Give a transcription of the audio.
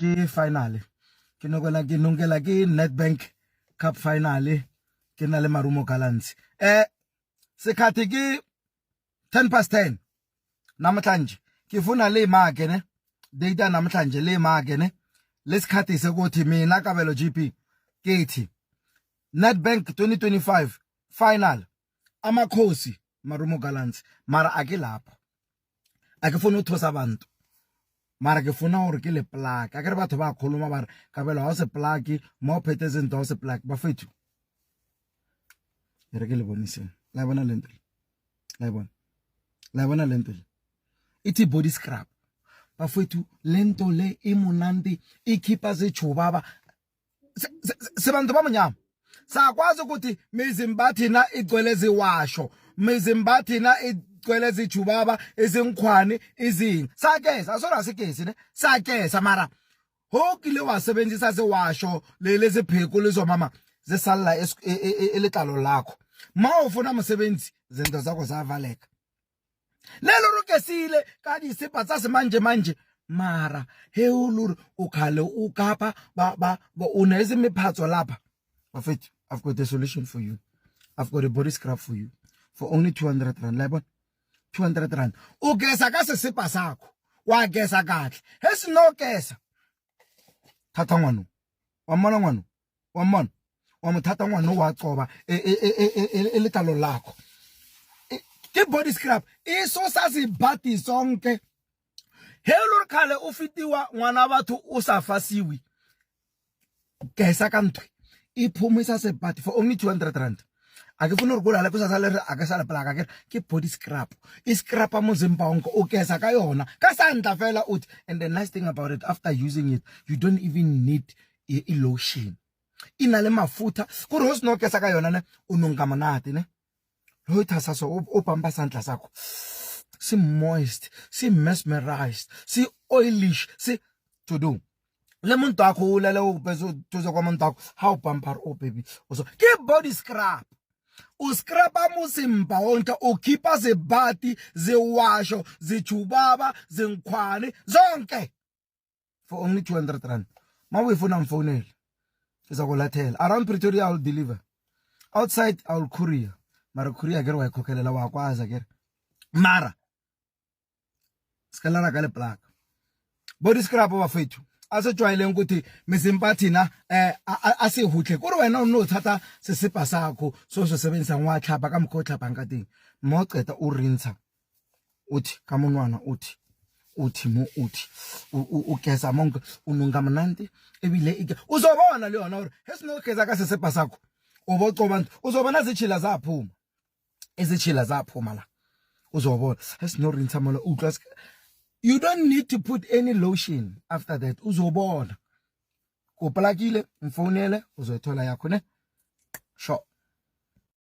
ke finale ke nongela ke Nedbank Cup finale ke na le Marumo Gallants sekhathi ke 10:10 namhlanje kifuna le make ne data namhlanje le make ne lesikhathi sekuthi mina Kabelo GP kithi Nedbank 2025 final amakhosi Marumo Gallants mara akilapho akufuna uthosa abantu mara ke funa hore ke le plug akere batho ba khuluma ba Kabelo ha se plug mo phethetseng do se plug ba fethu re ke le boniseng la bona lentle la bona lentle ithi body scrub ba fethu lento le imunandi ikhipa zechubaba sebantu bamnyama sakwazi ukuthi mizimba thina igcwele ziwasho mizimba thina igcwele zichubaba izinkhwani izini sakeza asona sikezi ne sakeza mara hokile wasebenzisa sewasho lezi pheko lezo mama zesalla elihlalo lakho mawufuna umsebenzi zinto zakho zavaleka lelo rukesile kadi siphatsa semanje mara heulur ukhale ukapa ba uneze miphatso lapha bafethu I've got a solution for you. I've got a body scrub for you for only 200 rand. Like what? 200 rand. Ugesa ka sesipa sakho. Wa gesa kahle. Hesino gesa. Thatha ngwano. Wamona ngwano. Wamona. Wamthatha ngwano wa coba elihlalo lakho. Ke body scrub iso sasibhati sonke. Hello khale ufitiwa ngwana batho usafasiwi. Gesa ka ntwe. Iphumisa sebhati for only 200 rand. Akufuna ukugula lapho sasalere akasala plaka ke body scrub. Iscrub amuzimba wonke ugeza ka yona. Kasandla vela uthi and the nice thing about it after using it you don't even need a lotion. Inale mafutha kuri hosinogeza ka yona ne unonga manati ne. Lo ithasa so opamba sandla sakho. Si moist, si mesmerized, si oilish, si to do. Le muntu akho ulele ubezo tuzo kwa muntu akho how bumper oh baby also ke body scrub uscraba musimba wonke ukhipa zebhati zewasho zichubaba zenkhwane zonke for only 200 rand mawuyifuna mfonele izakulathela around Pretoria I'll deliver outside I'll courier mara courier ke wa ikhokhelela wakwaza ke mara skalara ka le plug body scrub bafethu asejwayele ukuthi mizimba thina asihuhle kuri wena unothatha sesipa sakho sosebenzisa ngwahlaba kamkhohlaba nkatini moceda urinsa uthi kamonwana uthi ugeza monke ununga mnandi ebile uzobona le yona hesinogeza ka sesipa sakho obocobantu uzobona zichila zaphuma ezichila zaphuma la uzobona hesinorinsa mala utlwa. You don't need to put any lotion after that. Uzobona. Uplakile, mfonele, uzoyithola yakho ne. Sure.